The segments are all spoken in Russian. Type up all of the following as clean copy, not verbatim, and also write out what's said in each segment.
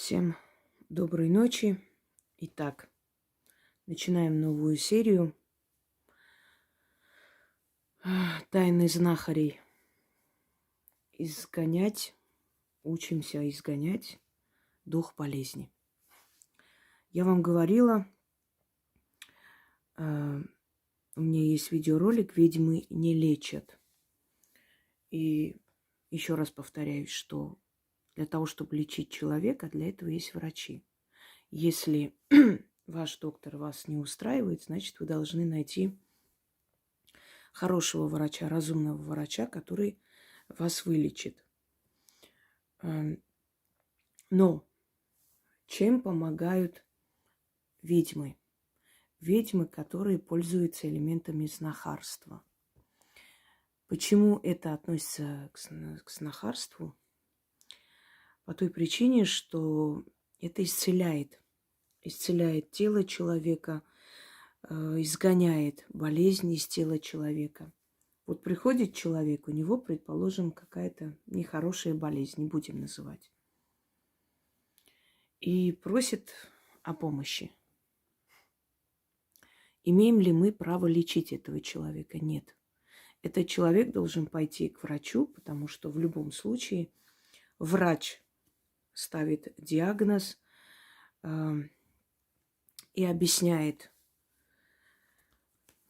Всем доброй ночи. Итак, начинаем новую серию «Тайны знахарей». Учимся изгонять дух болезни. Я вам говорила, у меня есть видеоролик «Ведьмы не лечат». И еще раз повторяюсь, что для того, чтобы лечить человека, для этого есть врачи. Если ваш доктор вас не устраивает, значит, вы должны найти хорошего врача, разумного врача, который вас вылечит. Но чем помогают ведьмы? Ведьмы, которые пользуются элементами знахарства. Почему это относится к знахарству? По той причине, что это исцеляет тело человека, изгоняет болезни из тела человека. Вот приходит человек, у него, предположим, какая-то нехорошая болезнь, не будем называть, и просит о помощи. Имеем ли мы право лечить этого человека? Нет. Этот человек должен пойти к врачу, потому что в любом случае врач ставит диагноз и объясняет,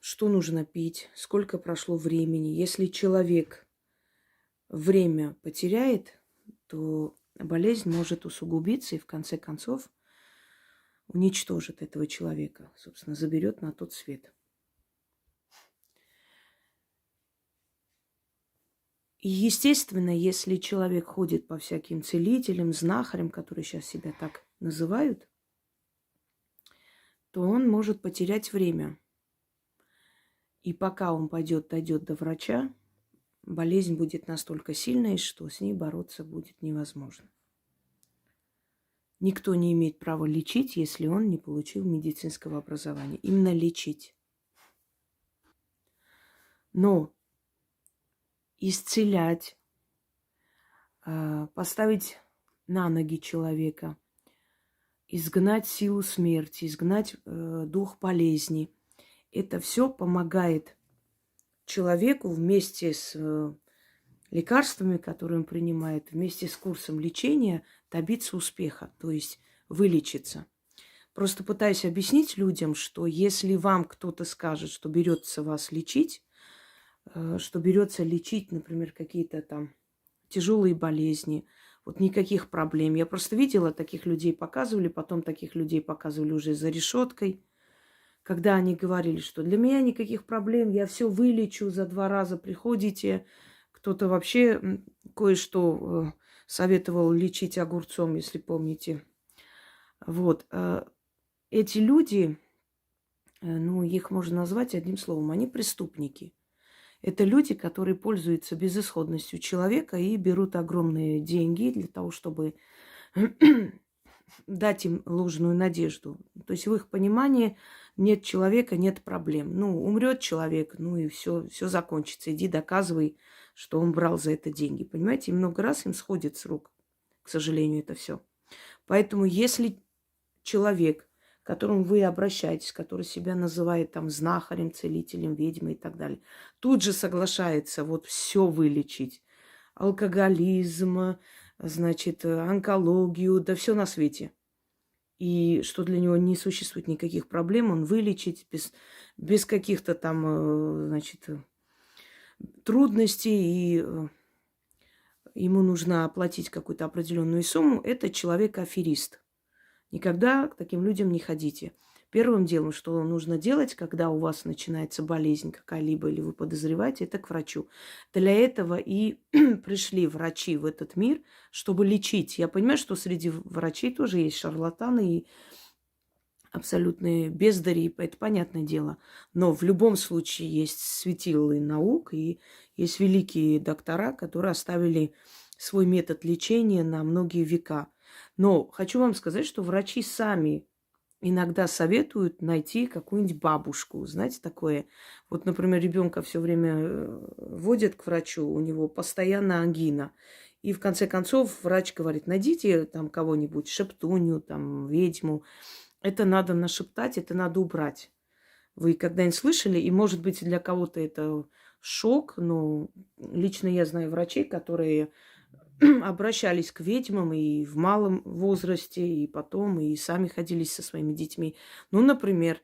что нужно пить, сколько прошло времени. Если человек время потеряет, то болезнь может усугубиться и в конце концов уничтожит этого человека, собственно, заберет на тот свет. И, естественно, если человек ходит по всяким целителям, знахарям, которые сейчас себя так называют, то он может потерять время. И пока он дойдет до врача, болезнь будет настолько сильной, что с ней бороться будет невозможно. Никто не имеет права лечить, если он не получил медицинского образования. Именно лечить. Но исцелять, поставить на ноги человека, изгнать силу смерти, изгнать дух болезни. Это все помогает человеку вместе с лекарствами, которые он принимает, вместе с курсом лечения добиться успеха, то есть вылечиться. Просто пытаюсь объяснить людям, что если вам кто-то скажет, что берется вас лечить, что берется лечить, например, какие-то там тяжелые болезни, вот никаких проблем. Я просто видела, таких людей показывали, потом таких людей показывали уже за решеткой, когда они говорили, что для меня никаких проблем, я все вылечу, за 2 раза приходите. Кто-то вообще кое-что советовал лечить огурцом, если помните. Вот. Эти люди, их можно назвать одним словом, они преступники. Это люди, которые пользуются безысходностью человека и берут огромные деньги для того, чтобы дать им ложную надежду. То есть в их понимании нет человека, нет проблем. Умрет человек, и все закончится. Иди доказывай, что он брал за это деньги. Понимаете, и много раз им сходит с рук, к сожалению, это все. Поэтому если человек, к которому вы обращаетесь, который себя называет там знахарем, целителем, ведьмой и так далее, тут же соглашается вот все вылечить. Алкоголизм, онкологию, да все на свете. И что для него не существует никаких проблем, он вылечить без каких-то там, трудностей, и ему нужно оплатить какую-то определенную сумму, это человек-аферист. Никогда к таким людям не ходите. Первым делом, что нужно делать, когда у вас начинается болезнь какая-либо, или вы подозреваете, это к врачу. Для этого и пришли врачи в этот мир, чтобы лечить. Я понимаю, что среди врачей тоже есть шарлатаны и абсолютные бездари, это понятное дело. Но в любом случае есть светилы наук, и есть великие доктора, которые оставили свой метод лечения на многие века. Но хочу вам сказать, что врачи сами иногда советуют найти какую-нибудь бабушку. Знаете, такое. Вот, например, ребенка все время водят к врачу, у него постоянно ангина. И в конце концов врач говорит, найдите там кого-нибудь, шептунью, там, ведьму. Это надо нашептать, это надо убрать. Вы когда-нибудь слышали? И, может быть, для кого-то это шок, но лично я знаю врачей, которые обращались к ведьмам и в малом возрасте, и потом, и сами ходили со своими детьми. Ну, например,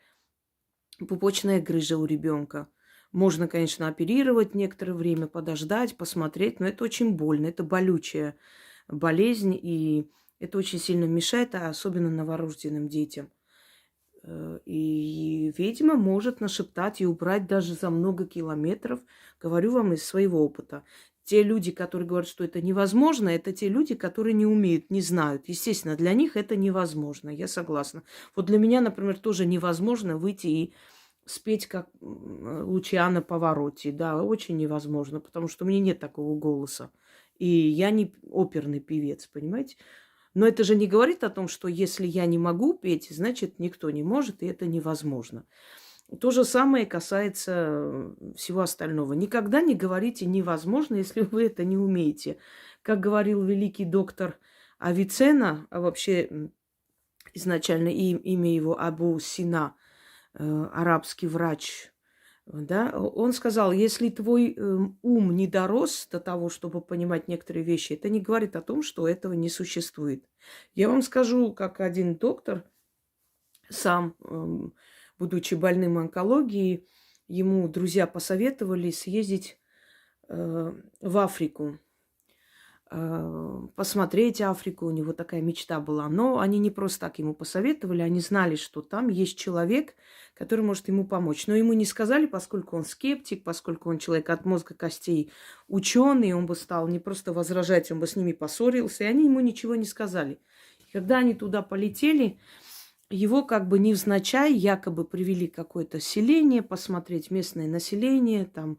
пупочная грыжа у ребенка. Можно, конечно, оперировать некоторое время, подождать, посмотреть, но это очень больно, это болючая болезнь, и это очень сильно мешает, а особенно новорожденным детям. И ведьма может нашептать и убрать даже за много километров. Говорю вам из своего опыта. Те люди, которые говорят, что это невозможно, это те люди, которые не умеют, не знают. Естественно, для них это невозможно, я согласна. Вот для меня, например, тоже невозможно выйти и спеть, как Лучиано Паваротти. Да, очень невозможно, потому что у меня нет такого голоса. И я не оперный певец, понимаете? Но это же не говорит о том, что если я не могу петь, значит, никто не может, и это невозможно. То же самое касается всего остального. Никогда не говорите невозможно, если вы это не умеете. Как говорил великий доктор Авиценна, а вообще изначально имя его Абу Сина, арабский врач, да, он сказал, если твой ум не дорос до того, чтобы понимать некоторые вещи, это не говорит о том, что этого не существует. Я вам скажу, как один доктор, сам, будучи больным онкологией, ему друзья посоветовали съездить в Африку, посмотреть Африку, у него такая мечта была. Но они не просто так ему посоветовали, они знали, что там есть человек, который может ему помочь. Но ему не сказали, поскольку он скептик, поскольку он человек от мозга костей ученый, он бы стал не просто возражать, он бы с ними поссорился, и они ему ничего не сказали. И когда они туда полетели, его как бы невзначай якобы привели в какое-то селение, посмотреть местное население, там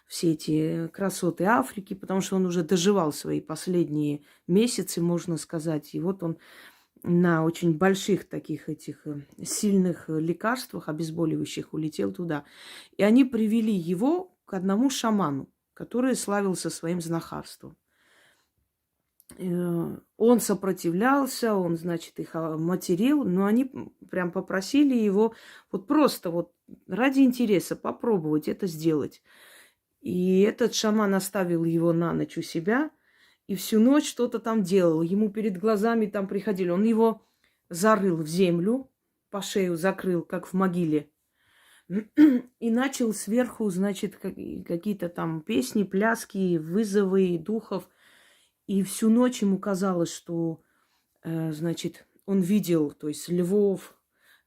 все эти красоты Африки, потому что он уже доживал свои последние месяцы, можно сказать. И вот он на очень больших таких этих сильных лекарствах, обезболивающих, улетел туда. И они привели его к одному шаману, который славился своим знахарством. Он сопротивлялся, он, значит, их материл, но они прям попросили его вот просто вот ради интереса попробовать это сделать. И этот шаман оставил его на ночь у себя и всю ночь что-то там делал. Ему перед глазами там приходили. Он его зарыл в землю, по шею закрыл, как в могиле. И начал сверху, значит, какие-то там песни, пляски, вызовы духов. И всю ночь ему казалось, что, значит, он видел, то есть львов,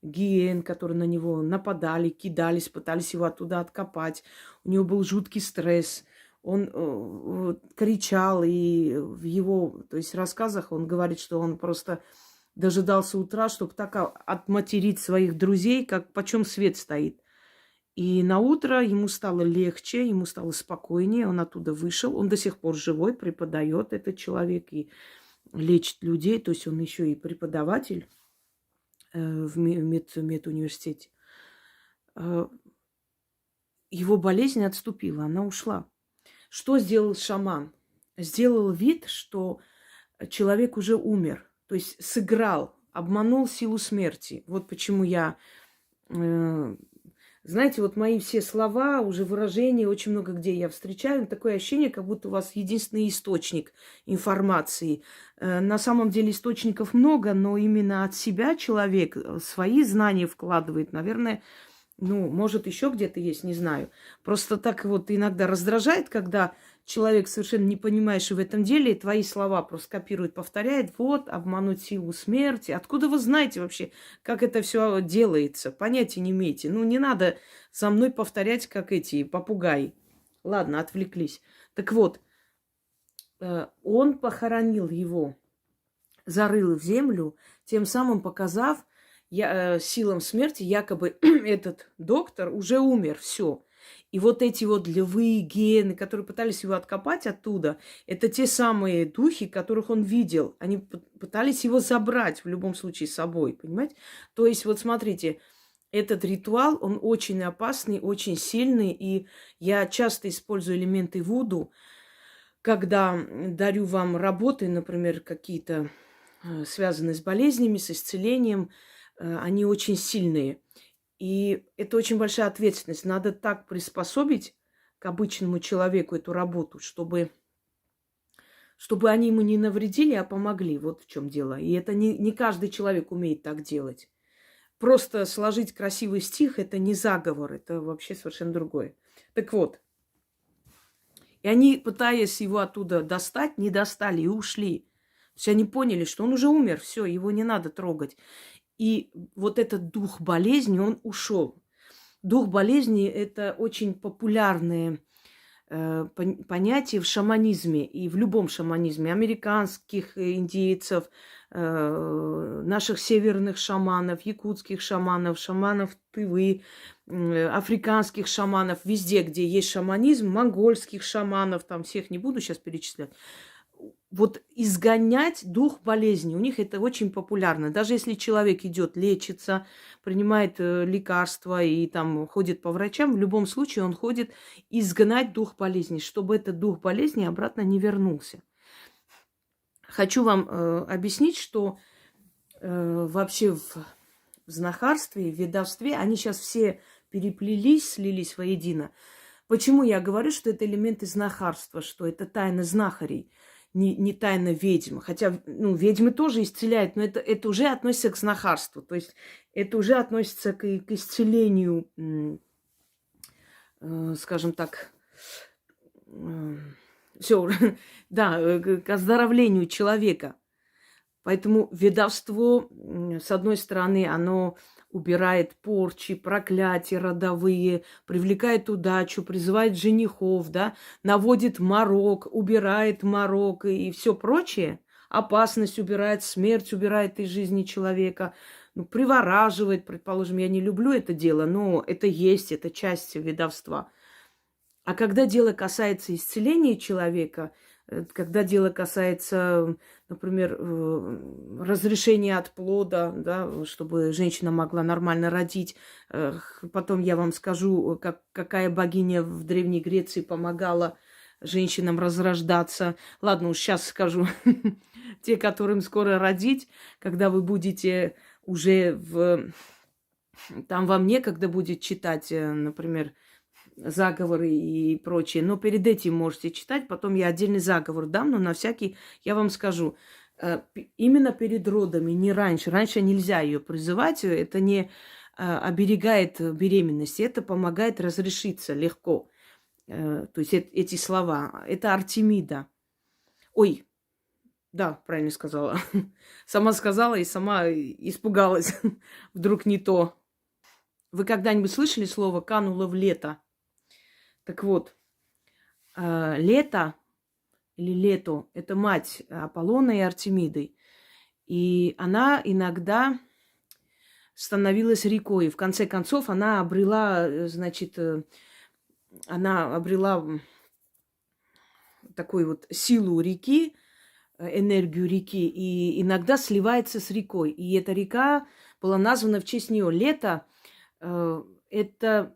гиен, которые на него нападали, кидались, пытались его оттуда откопать. У него был жуткий стресс. Он кричал, и в его, то есть, рассказах он говорит, что он просто дожидался утра, чтобы так отматерить своих друзей, как почем свет стоит. И на утро ему стало легче, ему стало спокойнее, он оттуда вышел. Он до сих пор живой, преподает этот человек и лечит людей, то есть он еще и преподаватель в медуниверситете. Его болезнь отступила, она ушла. Что сделал шаман? Сделал вид, что человек уже умер, то есть сыграл, обманул силу смерти. Вот почему я... Знаете, вот мои все слова, уже выражения, очень много где я встречаю, такое ощущение, как будто у вас единственный источник информации. На самом деле источников много, но именно от себя человек свои знания вкладывает. Наверное, ну, может, еще где-то есть, не знаю. Просто так вот иногда раздражает, когда человек совершенно не понимаешь в этом деле, и твои слова просто копирует, повторяет. Вот, обмануть силу смерти. Откуда вы знаете вообще, как это все делается? Понятия не имеете. Ну, не надо за мной повторять, как эти попугаи. Ладно, отвлеклись. Так вот, он похоронил его, зарыл в землю, тем самым показав силам смерти, якобы этот доктор уже умер, все. И вот эти вот львы, гиены, которые пытались его откопать оттуда, это те самые духи, которых он видел. Они пытались его забрать в любом случае с собой, понимаете? То есть вот смотрите, этот ритуал, он очень опасный, очень сильный, и я часто использую элементы вуду, когда дарю вам работы, например, какие-то связанные с болезнями, с исцелением, они очень сильные. И это очень большая ответственность. Надо так приспособить к обычному человеку эту работу, чтобы они ему не навредили, а помогли. Вот в чем дело. И это не каждый человек умеет так делать. Просто сложить красивый стих – это не заговор, это вообще совершенно другое. Так вот, и они, пытаясь его оттуда достать, не достали и ушли. То есть они поняли, что он уже умер, все, его не надо трогать. И вот этот дух болезни, он ушел. Дух болезни – это очень популярное понятие в шаманизме и в любом шаманизме. Американских индейцев, наших северных шаманов, якутских шаманов, шаманов Тывы, африканских шаманов, везде, где есть шаманизм, монгольских шаманов, там всех не буду сейчас перечислять. Вот изгонять дух болезни, у них это очень популярно. Даже если человек идет лечиться, принимает лекарства и там ходит по врачам, в любом случае он ходит изгнать дух болезни, чтобы этот дух болезни обратно не вернулся. Хочу вам объяснить, что вообще в знахарстве, в ведовстве, они сейчас все переплелись, слились воедино. Почему я говорю, что это элементы знахарства, что это тайна знахарей? Не тайна ведьм. Хотя, ведьмы тоже исцеляют, но это уже относится к знахарству. То есть это уже относится к исцелению, скажем так, все, да, к оздоровлению человека. Поэтому ведовство, с одной стороны, оно убирает порчи, проклятия родовые, привлекает удачу, призывает женихов, да, наводит морок, убирает морок и все прочее. Опасность убирает, смерть убирает из жизни человека, привораживает, предположим. Я не люблю это дело, но это есть, это часть ведовства. А когда дело касается исцеления человека, когда дело касается, например, разрешения от плода, да, чтобы женщина могла нормально родить. Потом я вам скажу, какая богиня в Древней Греции помогала женщинам разрождаться. Ладно, уж сейчас скажу. Те, которым скоро родить, когда вы будете уже там вам некогда будет читать, например, заговоры и прочее. Но перед этим можете читать, потом я отдельный заговор дам, но на всякий я вам скажу. Именно перед родами, не раньше. Раньше нельзя ее призывать, это не оберегает беременность, это помогает разрешиться легко. То есть эти слова. Это Артемида. Ой, да, правильно сказала. Сама сказала и сама испугалась. Вдруг не то. Вы когда-нибудь слышали слово «кануло в лето»? Так вот, Лето или Лето – это мать Аполлона и Артемиды. И она иногда становилась рекой. В конце концов, она обрела такую вот силу реки, энергию реки, и иногда сливается с рекой. И эта река была названа в честь нее. Лето – это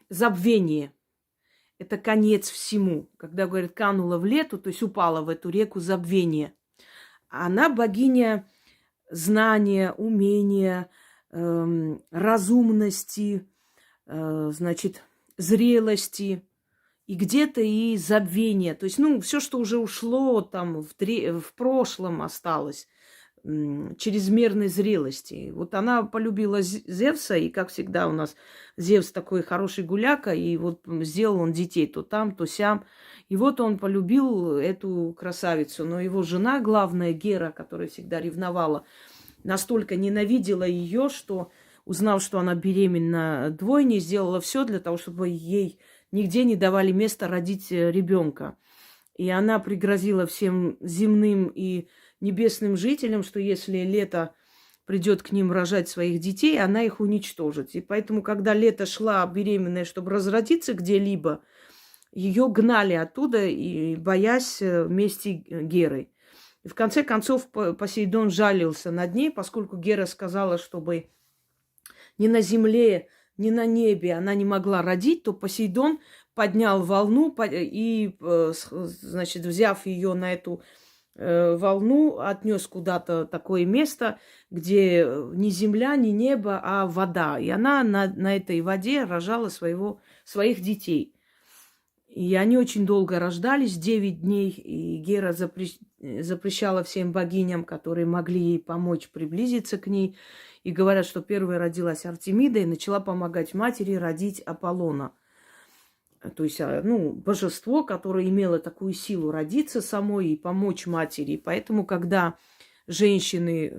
забвение. Это конец всему. Когда говорят «канула в лету», то есть упала в эту реку забвения. Она богиня знания, умения, разумности, зрелости и где-то и забвения. То есть, все, что уже ушло там в прошлом осталось, чрезмерной зрелости. Вот она полюбила Зевса, и, как всегда, у нас Зевс такой хороший гуляка, и вот сделал он детей то там, то сям. И вот он полюбил эту красавицу, но его жена, главная Гера, которая всегда ревновала, настолько ненавидела ее, что, узнав, что она беременна двойней, сделала все для того, чтобы ей нигде не давали места родить ребенка. И она пригрозила всем земным и небесным жителям, что если Лето придет к ним рожать своих детей, она их уничтожит. И поэтому, когда Лето шла беременная, чтобы разродиться где-либо, ее гнали оттуда, и боясь мести Геры. И в конце концов Посейдон жалился над ней, поскольку Гера сказала, чтобы ни на земле, ни на небе она не могла родить, то Посейдон поднял волну и, значит, взяв ее на эту волну, отнес куда-то такое место, где ни земля, ни небо, а вода. И она на этой воде рожала своих детей. И они очень долго рождались, 9 дней, и Гера запрещала всем богиням, которые могли ей помочь, приблизиться к ней. И говорят, что первой родилась Артемида и начала помогать матери родить Аполлона. То есть, ну, божество, которое имело такую силу родиться самой и помочь матери. И поэтому, когда женщины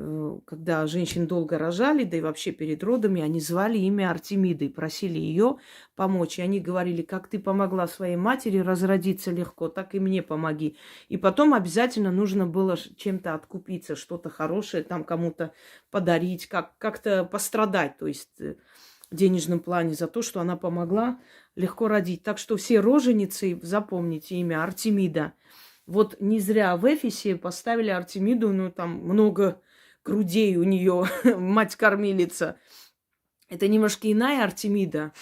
долго рожали, да и вообще перед родами, они звали имя Артемиды и просили ее помочь. И они говорили: как ты помогла своей матери разродиться легко, так и мне помоги. И потом обязательно нужно было чем-то откупиться, что-то хорошее там кому-то подарить, как-то пострадать, то есть в денежном плане за то, что она помогла легко родить. Так что все роженицы, запомните имя Артемида. Вот не зря в Эфесе поставили Артемиду, ну там много грудей у нее, мать-кормилица. Это немножко иная Артемида.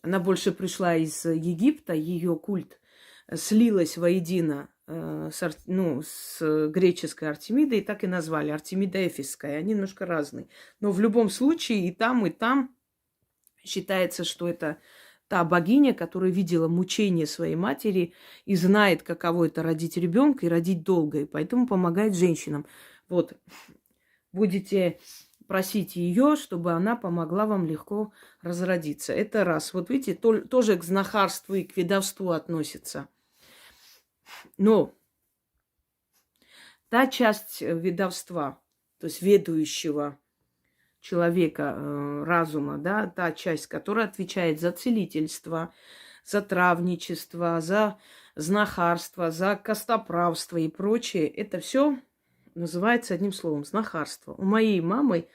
Она больше пришла из Египта, ее культ слилась воедино с греческой Артемидой, и так и назвали Артемида Эфесская. Они немножко разные. Но в любом случае и там считается, что это та богиня, которая видела мучение своей матери и знает, каково это родить ребенка и родить долго, и поэтому помогает женщинам. Вот, будете просить ее, чтобы она помогла вам легко разродиться. Это раз. Вот видите, тоже к знахарству и к ведовству относится. Но та часть ведовства, то есть ведущего человека, разума, да, та часть, которая отвечает за целительство, за травничество, за знахарство, за костоправство и прочее, это все называется одним словом знахарство. У моей мамы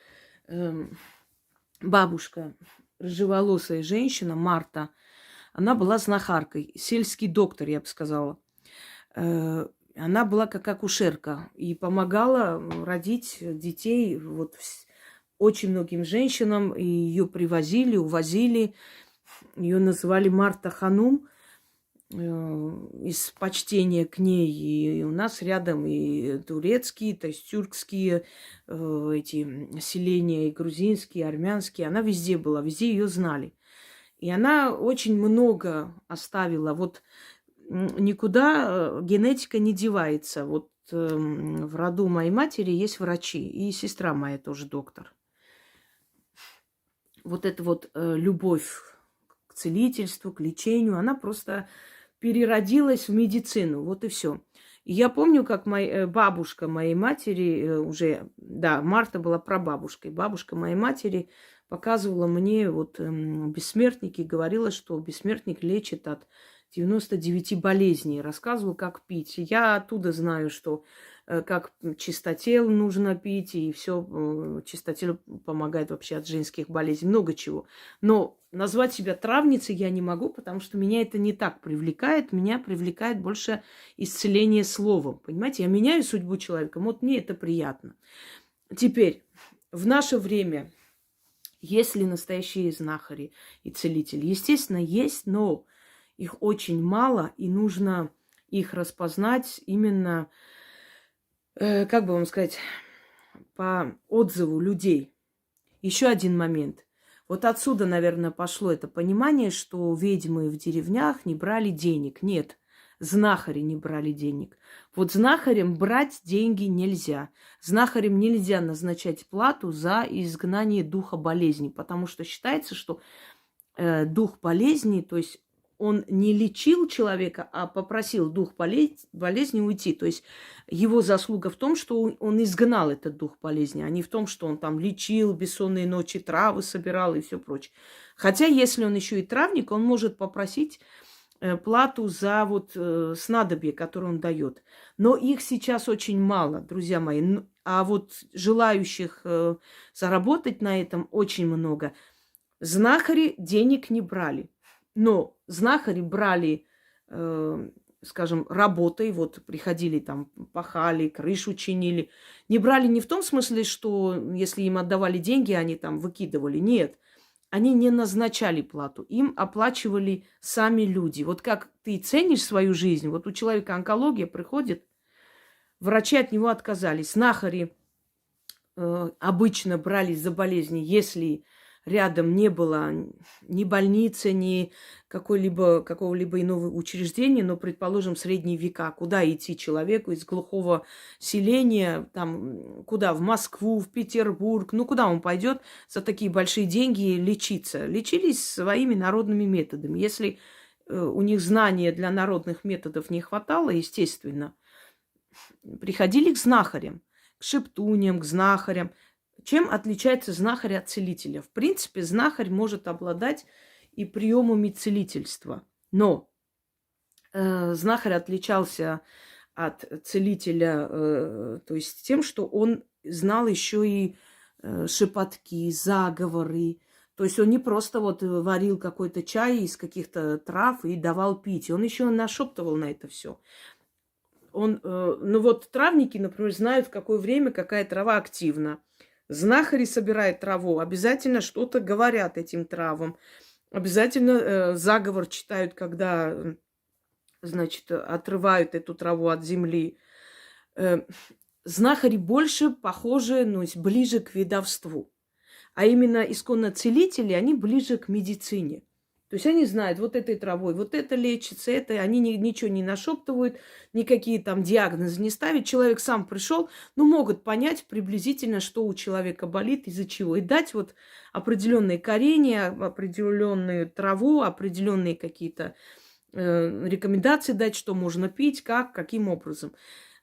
бабушка, рыжеволосая женщина, Марта, она была знахаркой, сельский доктор, я бы сказала. Она была как акушерка и помогала родить детей вот очень многим женщинам, и ее привозили, увозили. Ее называли Марта Ханум из почтения к ней. И у нас рядом и турецкие, то есть тюркские эти селения, и грузинские, и армянские. Она везде была, везде ее знали. И она очень много оставила. Вот никуда генетика не девается. Вот в роду моей матери есть врачи, и сестра моя тоже доктор. Вот эта вот любовь к целительству, к лечению, она просто переродилась в медицину. Вот и все. И я помню, как бабушка моей матери, Марта была прабабушкой, бабушка моей матери показывала мне вот бессмертники, говорила, что бессмертник лечит от 99 болезней. Рассказывала, как пить. Я оттуда знаю, что как чистотел нужно пить, и все чистотел помогает вообще от женских болезней, много чего. Но назвать себя травницей я не могу, потому что меня это не так привлекает. Меня привлекает больше исцеление словом. Понимаете, я меняю судьбу человека, вот мне это приятно. Теперь, в наше время есть ли настоящие знахари и целители? Естественно, есть, но их очень мало, и нужно их распознать именно, как бы вам сказать, по отзыву людей. Еще один момент. Вот отсюда, наверное, пошло это понимание, что ведьмы в деревнях не брали денег. Нет, знахари не брали денег. Вот знахарям брать деньги нельзя. Знахарям нельзя назначать плату за изгнание духа болезни, потому что считается, что дух болезни, то есть он не лечил человека, а попросил дух болезни уйти. То есть его заслуга в том, что он изгнал этот дух болезни, а не в том, что он там лечил, бессонные ночи, травы собирал и все прочее. Хотя, если он еще и травник, он может попросить плату за вот снадобье, которое он дает. Но их сейчас очень мало, друзья мои. А вот желающих заработать на этом очень много. Знахари денег не брали. Но знахари брали, скажем, работой, вот приходили там, пахали, крышу чинили. Не брали не в том смысле, что если им отдавали деньги, они там выкидывали. Нет. они не назначали плату, им оплачивали сами люди. Вот как ты ценишь свою жизнь, вот у человека онкология приходит, врачи от него отказались. Знахари обычно брались за болезни, если рядом не было ни больницы, ни какого-либо иного учреждения, но, предположим, средние века, куда идти человеку из глухого селения, там, куда, в Москву, в Петербург, ну, куда он пойдет за такие большие деньги лечиться? Лечились своими народными методами. Если у них знания для народных методов не хватало, естественно, приходили к знахарям, к шептуньям, к знахарям. Чем отличается знахарь от целителя? В принципе, знахарь может обладать и приемами целительства. Но знахарь отличался от целителя, то есть тем, что он знал еще и шепотки, заговоры. То есть он не просто вот варил какой-то чай из каких-то трав и давал пить. Он еще нашептывал на это все. Ну вот травники, например, знают, в какое время какая трава активна. Знахари собирают траву, обязательно что-то говорят этим травам. Обязательно заговор читают, когда, значит, отрывают эту траву от земли. Знахари больше похожи, ну, ближе к ведовству. А именно исконно целители, они ближе к медицине. То есть они знают, вот этой травой, вот это лечится, это, они ничего не нашептывают, никакие там диагнозы не ставят. Человек сам пришел, ну, могут понять приблизительно, что у человека болит, из-за чего. И дать вот определенные коренья, определенную траву, определенные какие-то рекомендации дать, что можно пить, как, каким образом.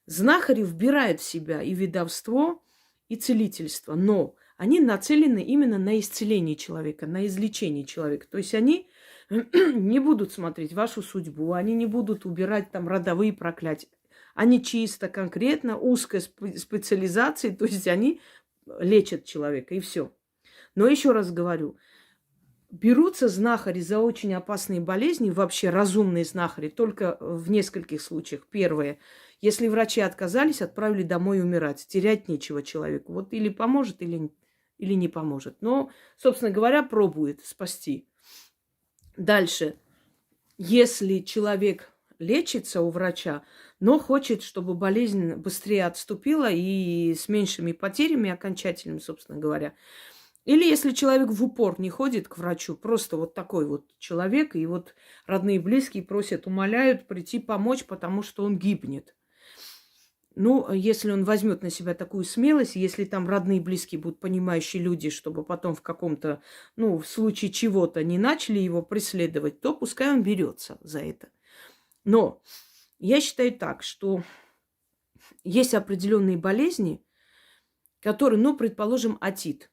Знахари вбирают в себя и ведовство, и целительство, но они нацелены именно на исцеление человека, на излечение человека. То есть они не будут смотреть вашу судьбу, они не будут убирать там родовые проклятия. Они чисто, конкретно, узкой специализацией, то есть они лечат человека, и все. Но еще раз говорю, берутся знахари за очень опасные болезни, вообще разумные знахари, только в нескольких случаях. Первое, если врачи отказались, отправили домой умирать. Терять нечего человеку. Вот или поможет, или не поможет. Но, собственно говоря, пробует спасти. Дальше. Если человек лечится у врача, но хочет, чтобы болезнь быстрее отступила и с меньшими потерями окончательными, собственно говоря. Или если человек в упор не ходит к врачу, просто вот такой вот человек, и вот родные и близкие просят, умоляют прийти помочь, потому что он гибнет. Ну, если он возьмет на себя такую смелость, если там родные и близкие будут понимающие люди, чтобы потом в каком-то, ну, в случае чего-то не начали его преследовать, то пускай он берется за это. Но я считаю так, что есть определенные болезни, которые, ну, предположим, отит.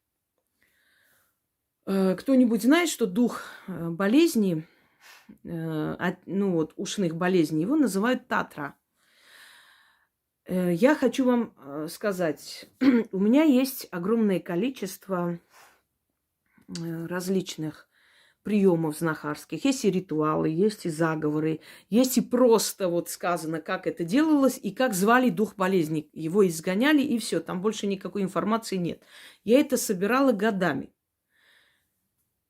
Кто-нибудь знает, что дух болезни, ну вот ушных болезней, его называют татра. Я хочу вам сказать, у меня есть огромное количество различных приемов знахарских. Есть и ритуалы, есть и заговоры, есть и просто вот сказано, как это делалось и как звали дух болезни. Его изгоняли, и все, там больше никакой информации нет. Я это собирала годами.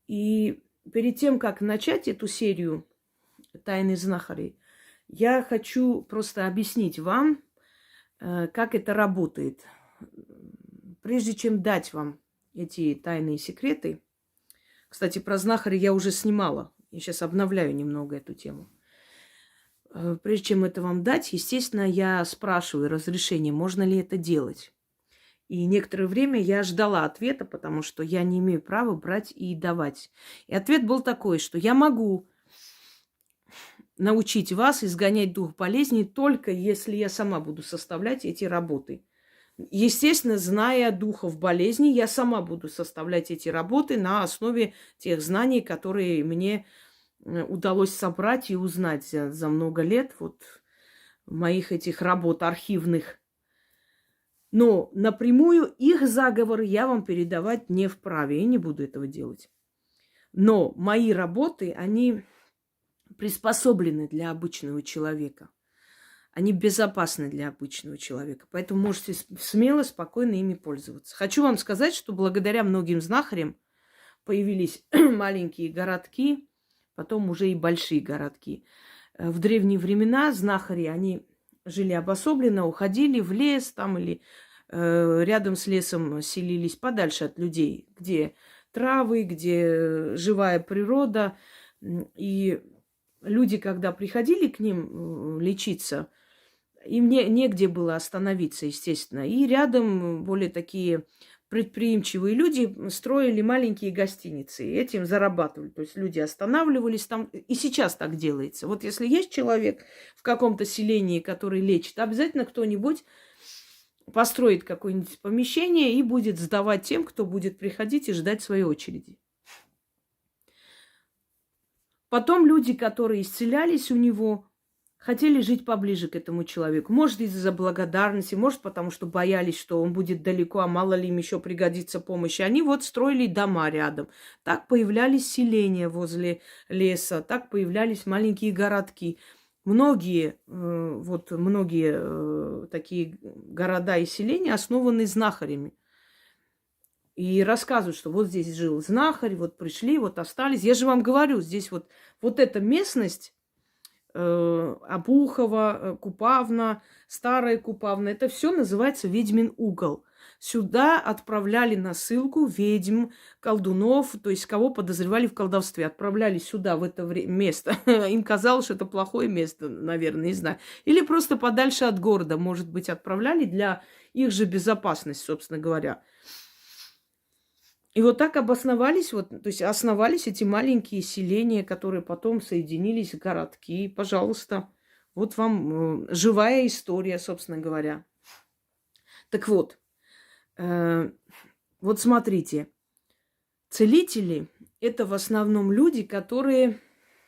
И перед тем, как начать эту серию «Тайны знахарей», я хочу просто объяснить вам, как это работает. Прежде чем дать вам эти тайные секреты, кстати, про знахарей я уже снимала, я сейчас обновляю немного эту тему. Прежде чем это вам дать, естественно, я спрашиваю разрешение, можно ли это делать. И некоторое время я ждала ответа, потому что я не имею права брать и давать. И ответ был такой, что я могу научить вас изгонять дух болезни только если я сама буду составлять эти работы. Естественно, зная духов болезни, я сама буду составлять эти работы на основе тех знаний, которые мне удалось собрать и узнать за много лет вот моих этих работ архивных. Но напрямую их заговоры я вам передавать не вправе и не буду этого делать. Но мои работы, они приспособлены для обычного человека. Они безопасны для обычного человека. Поэтому можете смело, спокойно ими пользоваться. Хочу вам сказать, что благодаря многим знахарям появились маленькие городки, потом уже и большие городки. В древние времена знахари, они жили обособленно, уходили в лес там или рядом с лесом селились подальше от людей, где травы, где живая природа. И люди, когда приходили к ним лечиться, им негде было остановиться, естественно. И рядом более такие предприимчивые люди строили маленькие гостиницы, и этим зарабатывали. То есть люди останавливались там, и сейчас так делается. Вот если есть человек в каком-то селении, который лечит, обязательно кто-нибудь построит какое-нибудь помещение и будет сдавать тем, кто будет приходить и ждать своей очереди. Потом люди, которые исцелялись у него, хотели жить поближе к этому человеку. Может, из-за благодарности, может, потому что боялись, что он будет далеко, а мало ли им еще пригодится помощь. Они вот строили дома рядом. Так появлялись селения возле леса, так появлялись маленькие городки. Многие такие города и селения основаны знахарями. И рассказывают, что вот здесь жил знахарь, вот пришли, вот остались. Я же вам говорю, здесь вот эта местность, Обухово, Купавна, Старая Купавна, это все называется ведьмин угол. Сюда отправляли на ссылку ведьм, колдунов, то есть кого подозревали в колдовстве. Отправляли сюда, в это место. Им казалось, что это плохое место, наверное, не знаю. Или просто подальше от города, может быть, отправляли для их же безопасности, собственно говоря. И вот так обосновались, то есть основались эти маленькие селения, которые потом соединились в городки. Пожалуйста, вот вам живая история, собственно говоря. Так вот, вот смотрите, целители – это в основном люди, которые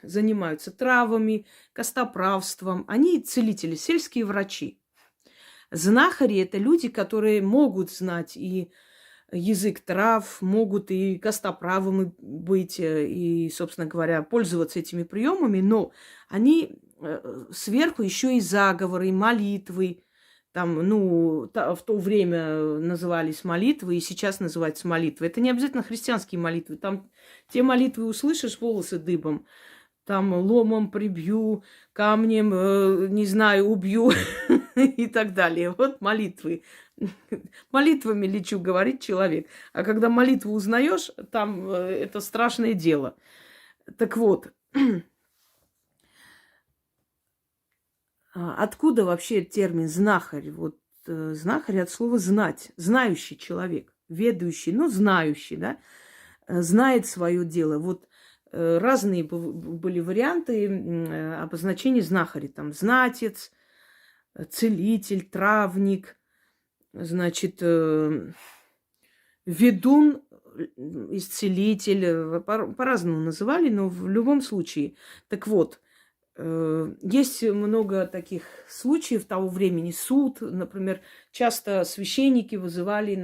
занимаются травами, костоправством. Они целители, сельские врачи. Знахари – это люди, которые могут знать и язык трав, могут и костоправами быть, и, собственно говоря, пользоваться этими приемами, но они сверху еще и заговоры, и молитвы. Там, в то время назывались молитвы, и сейчас называются молитвы. Это не обязательно христианские молитвы. Там те молитвы услышишь, волосы дыбом. Там ломом прибью, камнем, не знаю, убью и так далее. Вот молитвы. Молитвами лечу, говорит человек. А когда молитву узнаешь, там это страшное дело. Так вот, откуда вообще термин знахарь? Вот знахарь от слова знать, знающий человек, ведущий, знающий, да, знает свое дело. Вот разные были варианты обозначения знахаря. Там знатец, целитель, травник, значит, ведун, исцелитель, по-разному называли, но в любом случае. Так вот, есть много таких случаев того времени. Суд, например, часто священники вызывали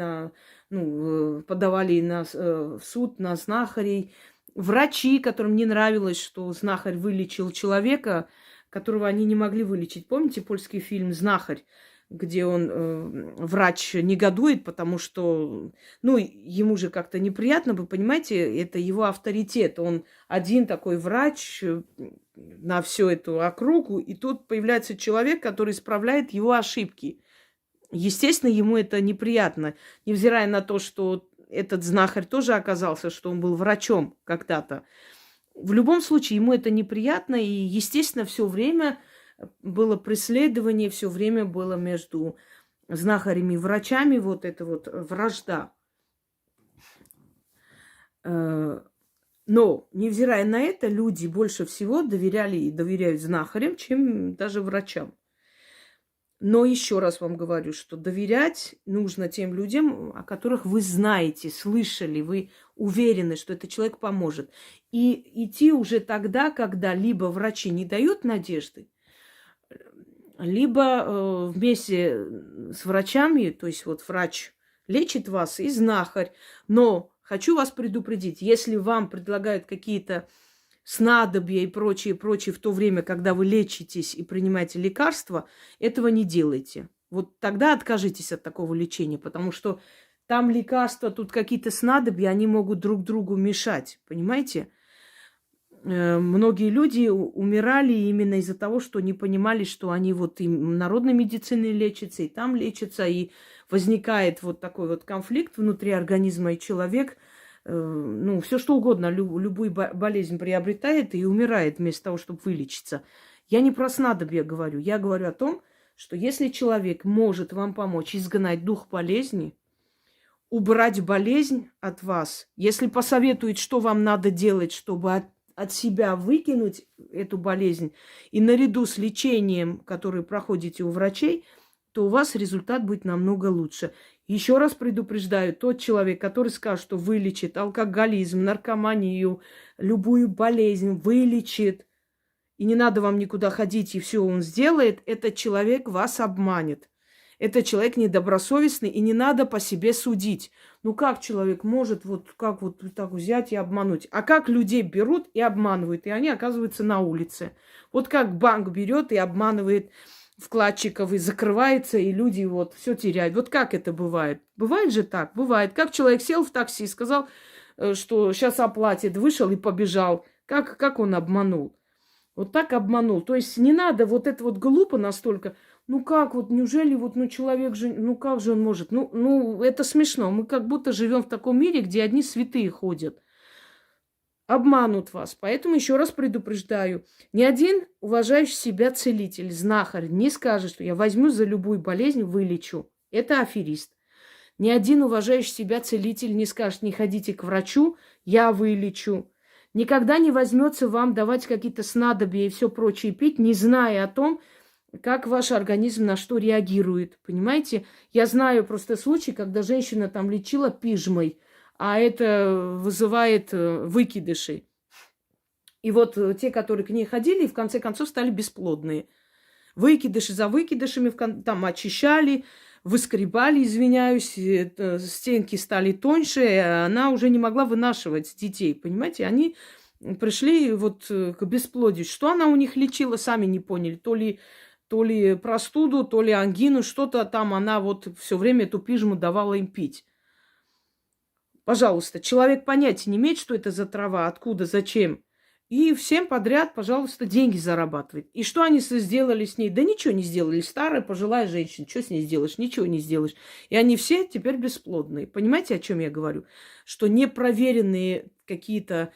подавали в суд на знахарей. Врачи, которым не нравилось, что знахарь вылечил человека, которого они не могли вылечить. Помните польский фильм «Знахарь», где врач негодует, потому что, ему же как-то неприятно, вы понимаете, это его авторитет. Он один такой врач на всю эту округу, и тут появляется человек, который исправляет его ошибки. Естественно, ему это неприятно, невзирая на то, что этот знахарь тоже оказался, что он был врачом когда-то. В любом случае, ему это неприятно, и, естественно, все время было преследование, все время было между знахарями и врачами вот эта вот вражда. Но, невзирая на это, люди больше всего доверяли и доверяют знахарям, чем даже врачам. Но еще раз вам говорю, что доверять нужно тем людям, о которых вы знаете, слышали, вы уверены, что этот человек поможет. И идти уже тогда, когда либо врачи не дают надежды, либо вместе с врачами, то есть вот врач лечит вас и знахарь. Но хочу вас предупредить, если вам предлагают какие-то снадобья и прочее в то время, когда вы лечитесь и принимаете лекарства, этого не делайте. Вот тогда откажитесь от такого лечения, потому что там лекарства, тут какие-то снадобья, они могут друг другу мешать, понимаете? Многие люди умирали именно из-за того, что не понимали, что они вот и народной медициной лечатся, и там лечатся, и возникает вот такой вот конфликт внутри организма, и человек, ну, все что угодно, любую болезнь приобретает и умирает вместо того, чтобы вылечиться. Я не про снадобья говорю, я говорю о том, что если человек может вам помочь изгнать дух болезни, убрать болезнь от вас, если посоветует, что вам надо делать, чтобы от себя выкинуть эту болезнь, и наряду с лечением, которое проходите у врачей, то у вас результат будет намного лучше. Еще раз предупреждаю, тот человек, который скажет, что вылечит алкоголизм, наркоманию, любую болезнь, вылечит, и не надо вам никуда ходить, и все он сделает, этот человек вас обманет. Этот человек недобросовестный, и не надо по себе судить. Ну как человек может вот как вот так взять и обмануть? А как людей берут и обманывают, и они оказываются на улице? Вот как банк берет и обманывает вкладчиков, и закрывается, и люди вот все теряют. Вот как это бывает? Бывает же так? Бывает. Как человек сел в такси, сказал, что сейчас оплатит, вышел и побежал. Как он обманул? Вот так обманул. То есть не надо вот это вот глупо настолько. Ну как вот, неужели вот, ну человек же, ну как же он может? Ну это смешно. Мы как будто живем в таком мире, где одни святые ходят. Обманут вас. Поэтому еще раз предупреждаю. Ни один уважающий себя целитель, знахарь не скажет, что я возьму за любую болезнь, вылечу. Это аферист. Ни один уважающий себя целитель не скажет, не ходите к врачу, я вылечу. Никогда не возьмется вам давать какие-то снадобья и все прочее пить, не зная о том, как ваш организм на что реагирует. Понимаете? Я знаю просто случай, когда женщина там лечила пижмой, а это вызывает выкидыши. И вот те, которые к ней ходили, в конце концов стали бесплодные. Выкидыши за выкидышами там очищали, выскребали, извиняюсь, стенки стали тоньше, и она уже не могла вынашивать детей, понимаете? Они пришли вот к бесплодию. Что она у них лечила, сами не поняли. То ли простуду, то ли ангину, что-то там она вот все время эту пижму давала им пить. Пожалуйста, человек понятия не имеет, что это за трава, откуда, зачем. И всем подряд, пожалуйста, деньги зарабатывает. И что они сделали с ней? Да ничего не сделали. Старая, пожилая женщина. Что с ней сделаешь? Ничего не сделаешь. И они все теперь бесплодные. Понимаете, о чем я говорю? Что непроверенные какие-то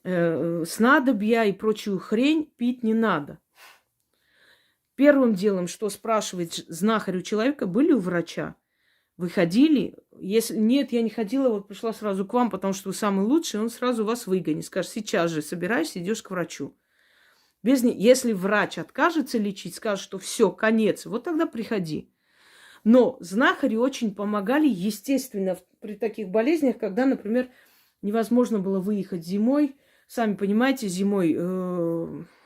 снадобья и прочую хрень пить не надо. Первым делом, что спрашивает знахарь у человека, были у врача? Вы ходили? Если нет, я не ходила, вот пришла сразу к вам, потому что вы самый лучший, он сразу вас выгонит. Скажет, сейчас же собираешься, идешь к врачу. Если врач откажется лечить, скажет, что все, конец, вот тогда приходи. Но знахари очень помогали, естественно, при таких болезнях, когда, например, невозможно было выехать зимой. Сами понимаете, зимой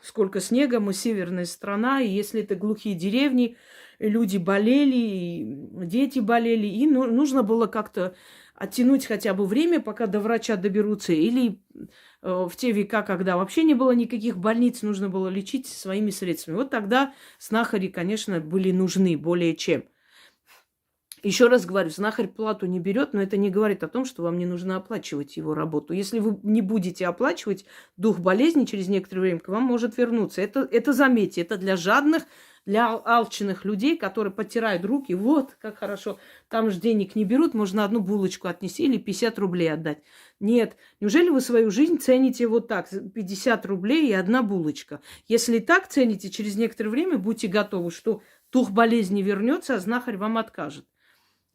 сколько снега, мы северная страна, и если это глухие деревни, люди болели, и дети болели, и нужно было как-то оттянуть хотя бы время, пока до врача доберутся. Или в те века, когда вообще не было никаких больниц, нужно было лечить своими средствами. Вот тогда знахари, конечно, были нужны более чем. Еще раз говорю, знахарь плату не берет, но это не говорит о том, что вам не нужно оплачивать его работу. Если вы не будете оплачивать, дух болезни через некоторое время к вам может вернуться. Это заметьте, это для жадных, для алчных людей, которые потирают руки. Вот, как хорошо, там же денег не берут, можно одну булочку отнести или 50 рублей отдать. Нет, неужели вы свою жизнь цените вот так, 50 рублей и одна булочка? Если так цените, через некоторое время будьте готовы, что дух болезни вернется, а знахарь вам откажет.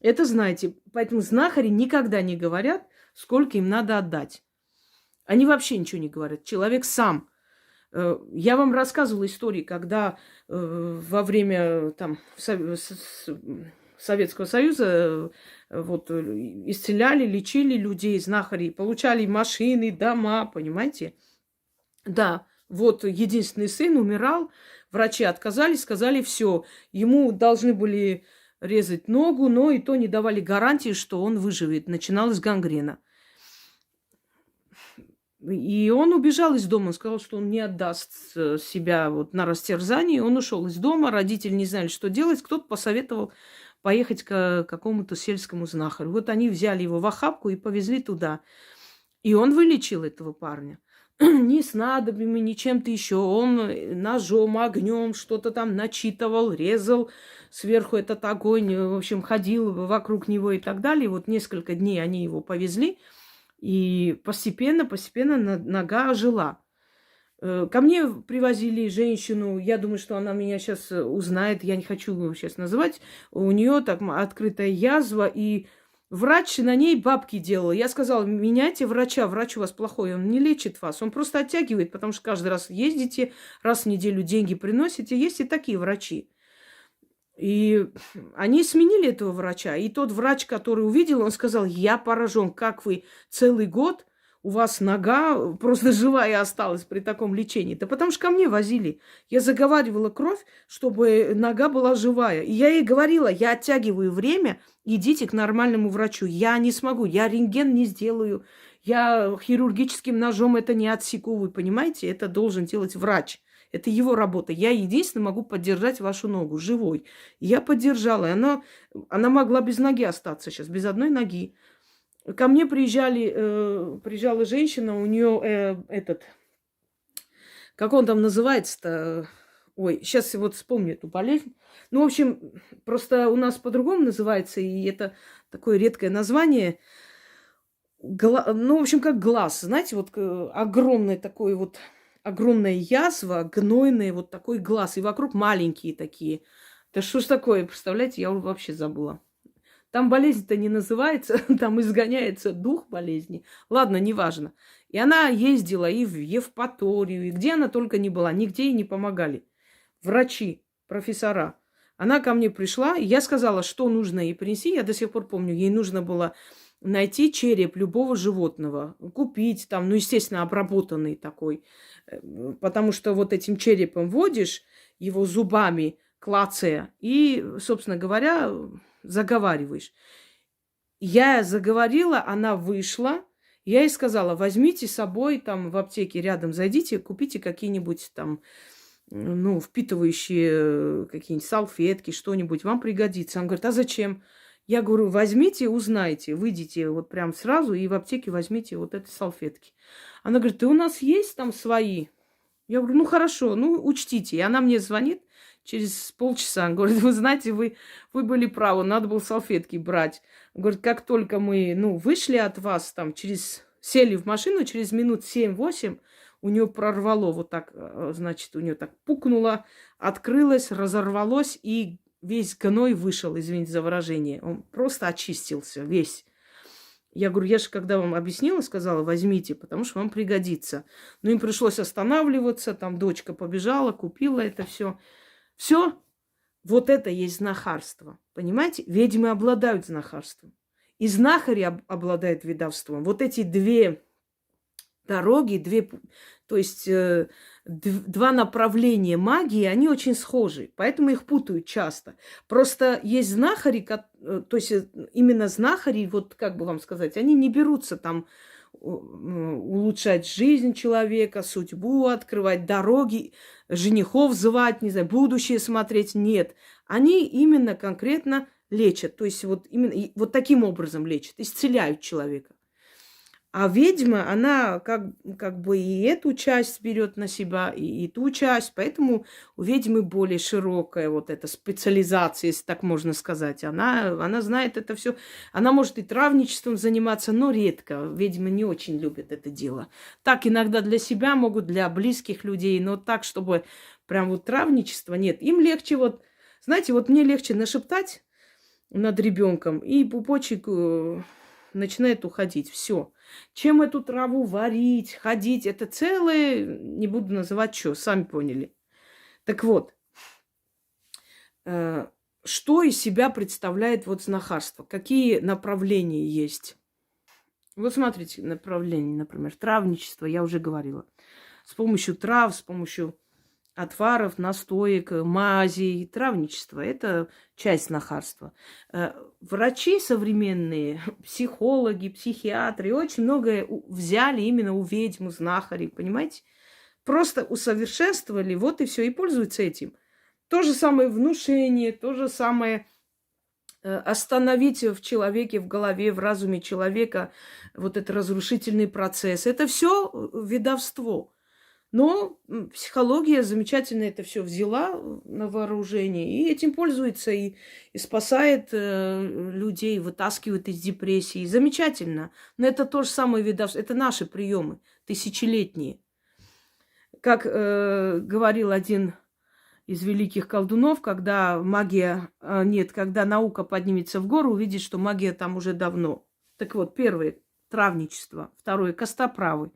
Это знаете. Поэтому знахари никогда не говорят, сколько им надо отдать. Они вообще ничего не говорят. Человек сам. Я вам рассказывала истории, когда во время там, Советского Союза вот, исцеляли, лечили людей, знахари, получали машины, дома, понимаете? Да, вот единственный сын умирал, врачи отказались, сказали, все, ему должны были резать ногу, но и то не давали гарантии, что он выживет. Начиналась гангрена. И он убежал из дома, он сказал, что он не отдаст себя вот на растерзание. Он ушел из дома, родители не знали, что делать. Кто-то посоветовал поехать к какому-то сельскому знахарю. Вот они взяли его в охапку и повезли туда. И он вылечил этого парня. Ни снадобьями, ни чем-то еще. Он ножом, огнем что-то там начитывал, резал. Сверху этот огонь, в общем, ходил вокруг него и так далее. Вот несколько дней они его повезли. И постепенно нога ожила. Ко мне привозили женщину, я думаю, что она меня сейчас узнает, я не хочу его сейчас называть. У нее так открытая язва, и врач на ней бабки делал. Я сказала, меняйте врача, врач у вас плохой, он не лечит вас, он просто оттягивает, потому что каждый раз ездите, раз в неделю деньги приносите. Есть и такие врачи. И они сменили этого врача. И тот врач, который увидел, он сказал, я поражен, как вы целый год, у вас нога просто живая осталась при таком лечении. Да потому что ко мне возили. Я заговаривала кровь, чтобы нога была живая. И я ей говорила, я оттягиваю время, идите к нормальному врачу. Я не смогу, я рентген не сделаю, я хирургическим ножом это не отсеку, вы понимаете? Это должен делать врач. Это его работа. Я единственное могу поддержать вашу ногу живой. Я поддержала. И она могла без ноги остаться сейчас, без одной ноги. Ко мне приезжала женщина, у нее как он там называется-то? Ой, сейчас вот вспомню эту болезнь. Ну, в общем, просто у нас по-другому называется, и это такое редкое название. Ну, в общем, как глаз. Знаете, вот огромный такой вот огромная язва, гнойный вот такой глаз, и вокруг маленькие такие. Да что ж такое, представляете, я вообще забыла. Там болезнь-то не называется, там изгоняется дух болезни. Ладно, неважно. И она ездила и в Евпаторию, и где она только не была, нигде ей не помогали. Врачи, профессора. Она ко мне пришла, и я сказала, что нужно ей принести. Я до сих пор помню, ей нужно было найти череп любого животного, купить там, ну, естественно, обработанный такой. Потому что вот этим черепом водишь, его зубами клацая, и, собственно говоря, заговариваешь. Я заговорила, она вышла. Я ей сказала, возьмите с собой там в аптеке рядом, зайдите, купите какие-нибудь там, ну, впитывающие какие-нибудь салфетки, что-нибудь, вам пригодится. Она говорит, а зачем? Я говорю, возьмите, узнайте, выйдите вот прям сразу и в аптеке возьмите вот эти салфетки. Она говорит, да у нас есть там свои. Я говорю, ну хорошо, ну учтите. И она мне звонит через полчаса. Она говорит, вы знаете, вы были правы, надо было салфетки брать. Говорит, как только мы, вышли от вас, там, сели в машину, через минут 7-8 у нее прорвало вот так, значит, у нее так пукнуло, открылось, разорвалось, и весь гной вышел, извините за выражение. Он просто очистился весь. Я говорю, я же когда вам объяснила, сказала, возьмите, потому что вам пригодится. Но им пришлось останавливаться, там дочка побежала, купила это все. Все, вот это есть знахарство. Понимаете? Ведьмы обладают знахарством. И знахари обладают ведовством. Вот эти две дороги, то есть два направления магии, они очень схожи, поэтому их путают часто. Просто есть знахари, то есть именно знахари, вот как бы вам сказать, они не берутся там улучшать жизнь человека, судьбу, открывать дороги, женихов звать, не знаю, будущее смотреть. Нет, они именно конкретно лечат, то есть вот именно вот таким образом лечат, исцеляют человека. А ведьма, она как бы и эту часть берет на себя, и ту часть. Поэтому у ведьмы более широкая вот эта специализация, если так можно сказать. Она знает это все. Она может и травничеством заниматься, но редко. Ведьмы не очень любят это дело. Так иногда для себя могут, для близких людей, но так, чтобы прям вот травничество, нет. Им легче вот, знаете, вот мне легче нашептать над ребенком, и пупочек начинает уходить. Все. Чем эту траву варить, ходить, это целое, не буду называть что, сами поняли. Так вот, что из себя представляет вот знахарство? Какие направления есть? Вот смотрите, направление, например, травничество, я уже говорила. С помощью трав, с помощью отваров, настоек, мазей, травничество. Это часть знахарства. Врачи современные, психологи, психиатры очень многое взяли именно у ведьм, у знахарей, понимаете? Просто усовершенствовали, вот и все, и пользуются этим. То же самое внушение, то же самое остановить в человеке, в голове, в разуме человека вот этот разрушительный процесс. Это все ведовство. Но психология замечательно это все взяла на вооружение и этим пользуется и спасает людей, вытаскивает из депрессии. Замечательно. Но это то же самое ведовство. Это наши приемы, тысячелетние. Как говорил один из великих колдунов, когда магия, когда наука поднимется в гору, увидит, что магия там уже давно. Так вот, первое – травничество, второе – костоправы.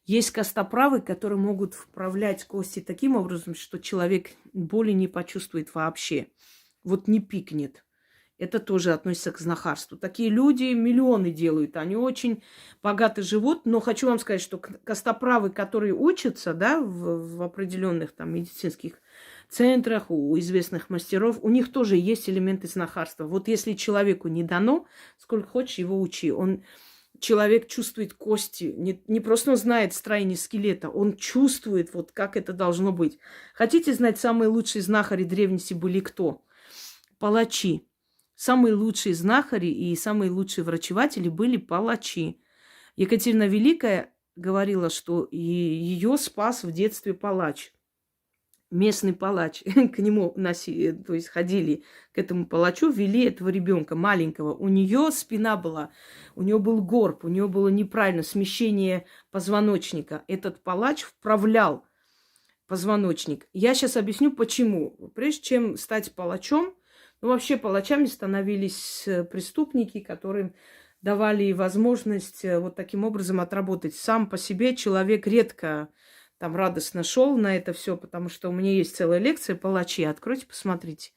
Есть костоправы, которые могут вправлять кости таким образом, что человек боли не почувствует вообще. Вот не пикнет. Это тоже относится к знахарству. Такие люди миллионы делают. Они очень богато живут. Но хочу вам сказать, что костоправы, которые учатся, да, в определенных там медицинских центрах, у известных мастеров, у них тоже есть элементы знахарства. Вот если человеку не дано, сколько хочешь, его учи. Человек чувствует кости. Не просто он знает строение скелета, он чувствует, вот как это должно быть. Хотите знать, самые лучшие знахари древности были кто? Палачи. Самые лучшие знахари и самые лучшие врачеватели были палачи. Екатерина Великая говорила, что ее спас в детстве палач. Местный палач. К нему то есть ходили к этому палачу, вели этого ребенка маленького. У нее спина была, у нее был горб, у нее было неправильно смещение позвоночника. Этот палач вправлял позвоночник. Я сейчас объясню, почему. Прежде чем стать палачом, вообще палачами становились преступники, которым давали возможность вот таким образом отработать. Сам по себе человек редко там радостно шел на это все, потому что у меня есть целая лекция «Палачи». Откройте, посмотрите.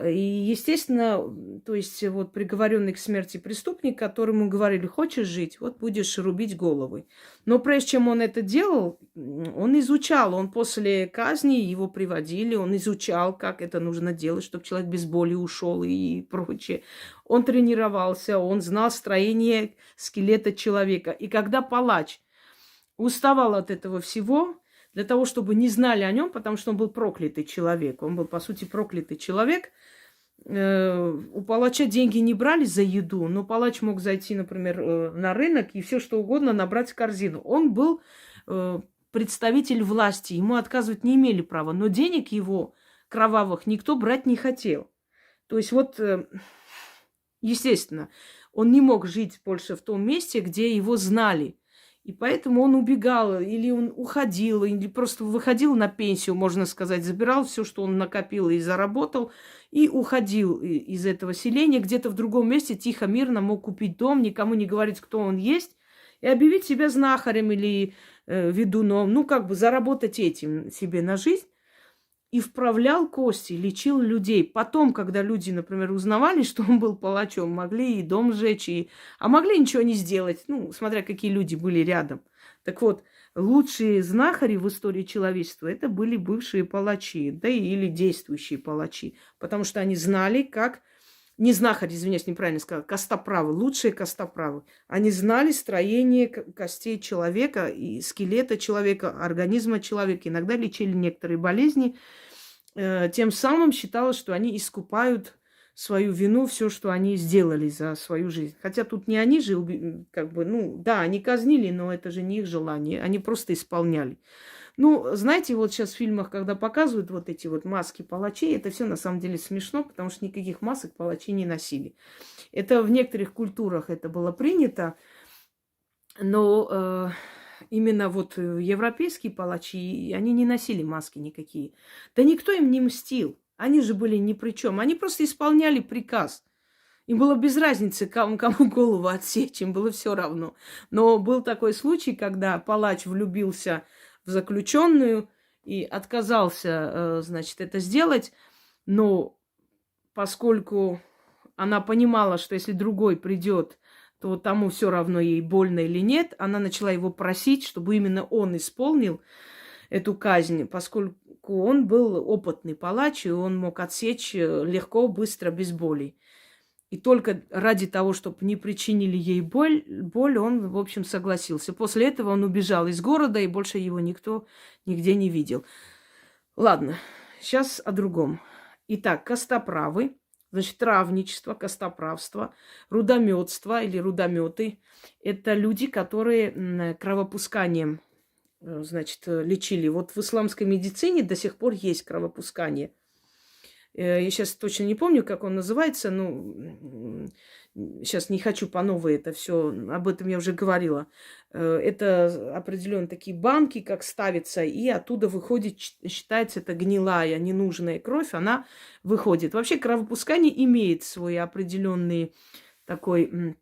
И, естественно, то есть вот приговоренный к смерти преступник, которому говорили: хочешь жить, вот будешь рубить головы. Но прежде чем он это делал, он изучал, он после казни его приводили, он изучал, как это нужно делать, чтобы человек без боли ушел и прочее. Он тренировался, он знал строение скелета человека. И когда палач уставал от этого всего, для того, чтобы не знали о нем, потому что он был проклятый человек. Он был, по сути, проклятый человек. У палача деньги не брали за еду, но палач мог зайти, например, на рынок и все что угодно набрать в корзину. Он был представитель власти, ему отказывать не имели права, но денег его кровавых никто брать не хотел. То есть вот, естественно, он не мог жить больше в том месте, где его знали. И поэтому он убегал, или он уходил, или просто выходил на пенсию, можно сказать, забирал все, что он накопил и заработал, и уходил из этого селения, где-то в другом месте тихо, мирно мог купить дом, никому не говорить, кто он есть, и объявить себя знахарем или ведуном, ну, как бы заработать этим себе на жизнь. И вправлял кости, лечил людей. Потом, когда люди, например, узнавали, что он был палачом, могли и дом сжечь, а могли ничего не сделать, ну, смотря какие люди были рядом. Так вот, лучшие знахари в истории человечества – это были бывшие палачи, да или действующие палачи, потому что они знали, как… Не знахари, извиняюсь, неправильно сказала, костоправы, лучшие костоправы. Они знали строение костей человека и скелета человека, организма человека. Иногда лечили некоторые болезни. Тем самым считалось, что они искупают свою вину, все, что они сделали за свою жизнь. Хотя тут не они же, как бы, ну, да, они казнили, но это же не их желание. Они просто исполняли. Ну, знаете, вот сейчас в фильмах, когда показывают вот эти вот маски палачей, это все на самом деле смешно, потому что никаких масок палачи не носили. Это в некоторых культурах это было принято, но именно вот европейские палачи, они не носили маски никакие. Да никто им не мстил, они же были ни при чем, они просто исполняли приказ. Им было без разницы, кому голову отсечь, им было все равно. Но был такой случай, когда палач влюбился в заключенную и отказался, значит, это сделать. Но поскольку она понимала, что если другой придет, то тому все равно, ей больно или нет, она начала его просить, чтобы именно он исполнил эту казнь, поскольку он был опытный палач, и он мог отсечь легко, быстро, без боли. И только ради того, чтобы не причинили ей боль, он, в общем, согласился. После этого он убежал из города, и больше его никто нигде не видел. Ладно, сейчас о другом. Итак, костоправы. Значит, травничество, костоправство, рудометство или рудометы – это люди, которые кровопусканием, значит, лечили. Вот в исламской медицине до сих пор есть кровопускание. Я сейчас точно не помню, как он называется, но сейчас не хочу по новой это все, об этом я уже говорила. Это определенно такие банки, как ставятся, и оттуда выходит, считается, это гнилая, ненужная кровь, она выходит. Вообще кровопускание имеет свой определенный такой...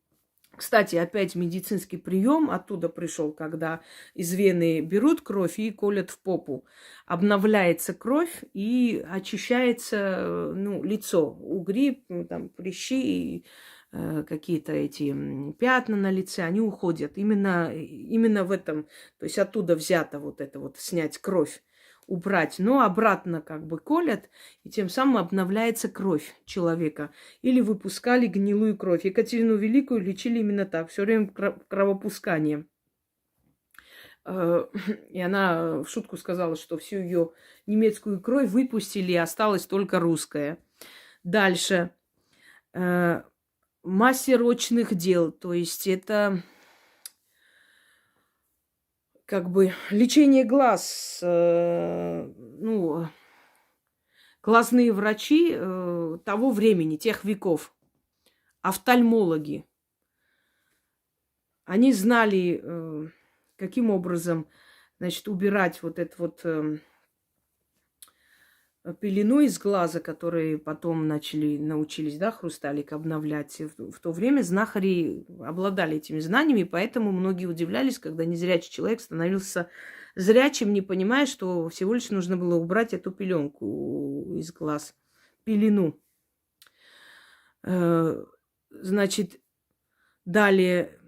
Кстати, опять медицинский прием оттуда пришел, когда из вены берут кровь и колят в попу. Обновляется кровь и очищается лицо. Угри, там, прыщи, какие-то эти пятна на лице, они уходят. Именно в этом, то есть оттуда взято вот это вот, снять кровь, убрать, но обратно как бы колят, и тем самым обновляется кровь человека. Или выпускали гнилую кровь. Екатерину Великую лечили именно так, все время кровопусканием. И она в шутку сказала, что всю ее немецкую кровь выпустили, и осталась только русская. Дальше. Мастер очных дел, то есть это... как бы лечение глаз, глазные врачи того времени, тех веков, офтальмологи. Они знали, каким образом, значит, убирать вот эту вот пелену из глаза, которые потом научились, да, хрусталик обновлять. В то время знахари обладали этими знаниями, поэтому многие удивлялись, когда незрячий человек становился зрячим, не понимая, что всего лишь нужно было убрать эту пеленку из глаз, пелену. Значит, далее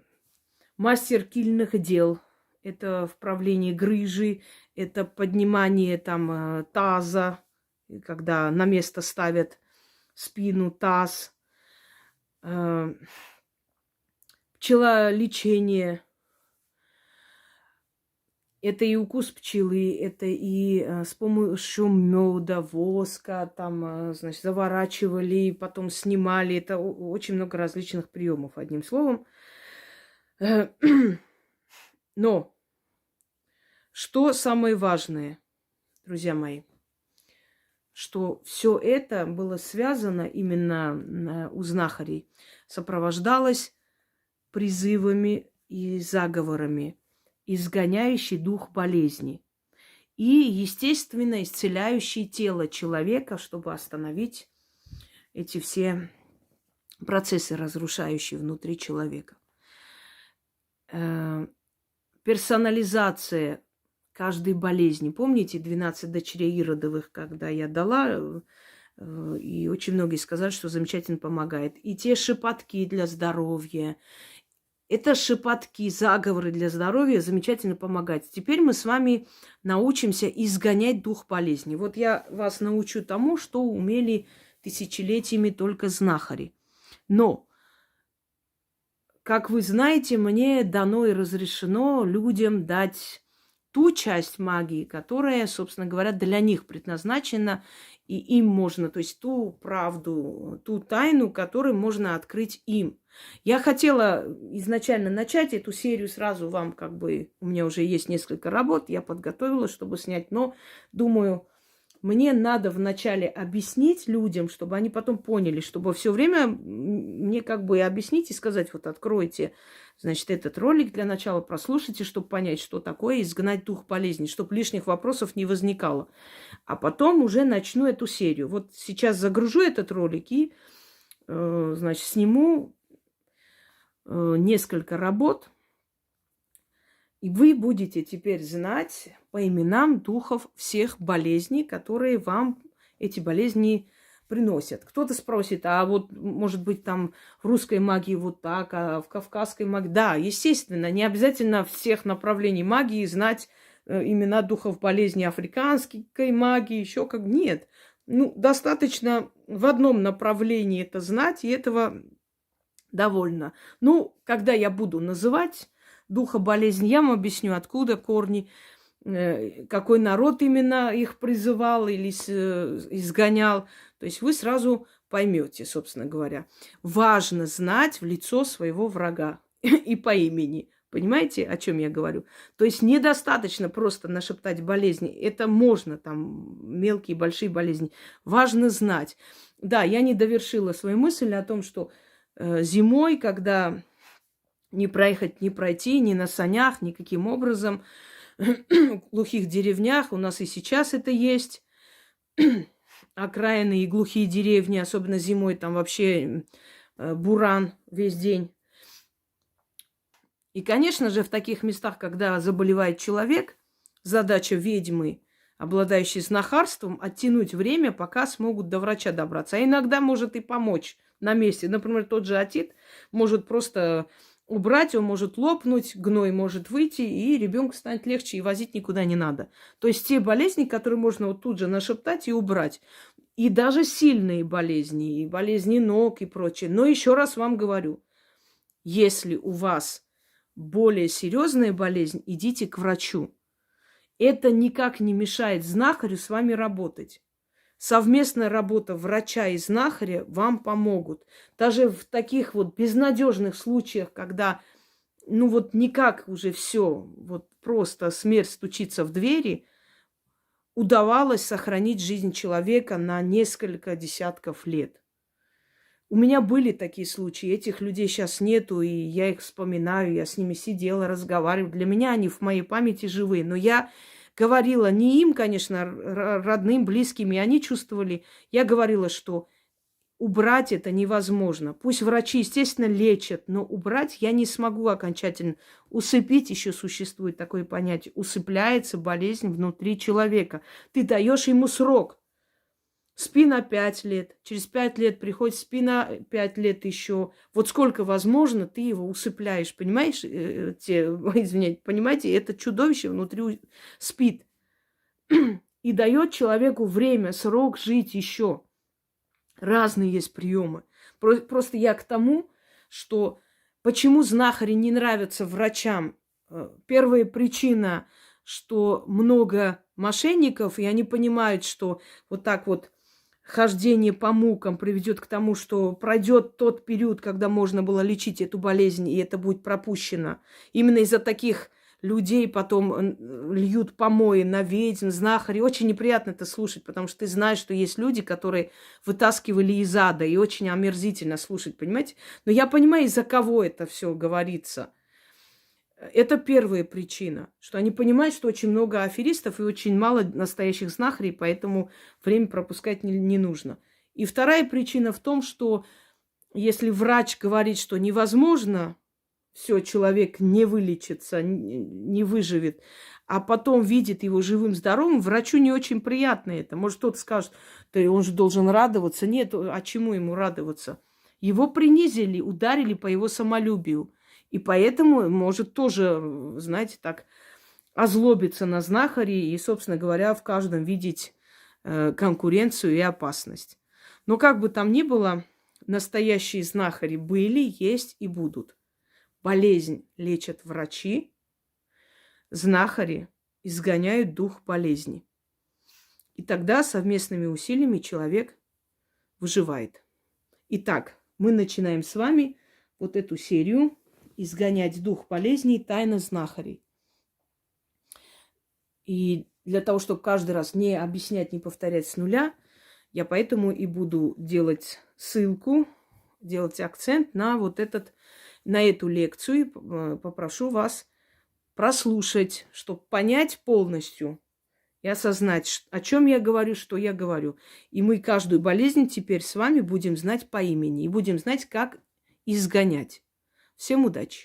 мастер кильных дел. Это вправление грыжи, это поднимание там таза, когда на место ставят спину, таз, пчелолечение. Это и укус пчелы, это и с помощью меда, воска, там, значит, заворачивали, потом снимали. Это очень много различных приемов, одним словом. Но что самое важное, друзья мои, что все это было связано именно у знахарей, сопровождалось призывами и заговорами, изгоняющий дух болезни и, естественно, исцеляющий тело человека, чтобы остановить эти все процессы, разрушающие внутри человека. Персонализация каждой болезни. Помните 12 дочерей Иродовых, когда я дала, и очень многие сказали, что замечательно помогает. И те шепотки для здоровья. Это шепотки, заговоры для здоровья замечательно помогают. Теперь мы с вами научимся изгонять дух болезни. Вот я вас научу тому, что умели тысячелетиями только знахари. Но, как вы знаете, мне дано и разрешено людям дать ту часть магии, которая, собственно говоря, для них предназначена, и им можно, то есть ту правду, ту тайну, которую можно открыть им. Я хотела изначально начать эту серию сразу вам, как бы, у меня уже есть несколько работ, я подготовила, чтобы снять, но думаю, мне надо вначале объяснить людям, чтобы они потом поняли, чтобы все время мне как бы объяснить и сказать, вот откройте, значит, этот ролик для начала, прослушайте, чтобы понять, что такое изгнать дух болезни, чтобы лишних вопросов не возникало. А потом уже начну эту серию. Вот сейчас загружу этот ролик и, значит, сниму несколько работ, и вы будете теперь знать по именам духов всех болезней, которые вам эти болезни приносят. Кто-то спросит, а вот, может быть, там в русской магии вот так, а в кавказской магии... Да, естественно, не обязательно всех направлений магии знать имена духов болезней африканской магии, еще как... Нет. Ну, достаточно в одном направлении это знать, и этого довольно. Ну, когда я буду называть духа болезни, я вам объясню, откуда корни, какой народ именно их призывал или изгонял. То есть вы сразу поймете, собственно говоря. Важно знать в лицо своего врага и по имени. Понимаете, о чем я говорю? То есть недостаточно просто нашептать болезни. Это можно, там, мелкие, большие болезни. Важно знать. Да, я не довершила свою мысль о том, что зимой, когда не проехать, не пройти, ни на санях, никаким образом, в глухих деревнях, у нас и сейчас это есть, окраины и глухие деревни, особенно зимой, там вообще буран весь день. И, конечно же, в таких местах, когда заболевает человек, задача ведьмы, обладающей знахарством, оттянуть время, пока смогут до врача добраться. А иногда может и помочь на месте. Например, тот же отит может просто убрать, он может лопнуть, гной может выйти, и ребенку станет легче, и возить никуда не надо. То есть те болезни, которые можно вот тут же нашептать и убрать. И даже сильные болезни, и болезни ног и прочее. Но еще раз вам говорю, если у вас более серьезная болезнь, идите к врачу. Это никак не мешает знахарю с вами работать. Совместная работа врача и знахаря вам помогут. Даже в таких вот безнадежных случаях, когда ну вот никак уже все, вот просто смерть стучится в двери, удавалось сохранить жизнь человека на несколько десятков лет. У меня были такие случаи, этих людей сейчас нету, и я их вспоминаю, я с ними сидела, разговаривала. Для меня они в моей памяти живые, но я говорила не им, конечно, родным, близким, и они чувствовали. Я говорила, что убрать это невозможно. Пусть врачи, естественно, лечат, но убрать я не смогу окончательно. Усыпить еще существует такое понятие. Усыпляется болезнь внутри человека. Ты даешь ему срок. Спи на 5 лет, через 5 лет приходит, спи на 5 лет еще. Вот сколько возможно, ты его усыпляешь, понимаешь? Извиняйте, понимаете, это чудовище внутри спит. И дает человеку время, срок жить еще. Разные есть приемы. Просто я к тому, что почему знахари не нравятся врачам. Первая причина, что много мошенников, и они понимают, что вот так вот хождение по мукам приведет к тому, что пройдет тот период, когда можно было лечить эту болезнь, и это будет пропущено. Именно из-за таких людей потом льют помои на ведьм, знахари. Очень неприятно это слушать, потому что ты знаешь, что есть люди, которые вытаскивали из ада, и очень омерзительно слушать, понимаете? Но я понимаю, из-за кого это все говорится. Это первая причина, что они понимают, что очень много аферистов и очень мало настоящих знахарей, поэтому время пропускать не нужно. И вторая причина в том, что если врач говорит, что невозможно, все, человек не вылечится, не выживет, а потом видит его живым, здоровым, врачу не очень приятно это. Может, кто-то скажет, да он же должен радоваться. Нет, а чему ему радоваться? Его принизили, ударили по его самолюбию. И поэтому может тоже, знаете, так озлобиться на знахаре и, собственно говоря, в каждом видеть конкуренцию и опасность. Но как бы там ни было, настоящие знахари были, есть и будут. Болезнь лечат врачи, знахари изгоняют дух болезни. И тогда совместными усилиями человек выживает. Итак, мы начинаем с вами вот эту серию «Изгонять дух болезней. Тайна знахарей». И для того, чтобы каждый раз не объяснять, не повторять с нуля, я поэтому и буду делать ссылку, делать акцент на вот на эту лекцию. Попрошу вас прослушать, чтобы понять полностью и осознать, о чем я говорю, что я говорю. И мы каждую болезнь теперь с вами будем знать по имени и будем знать, как изгонять. Всем удачи!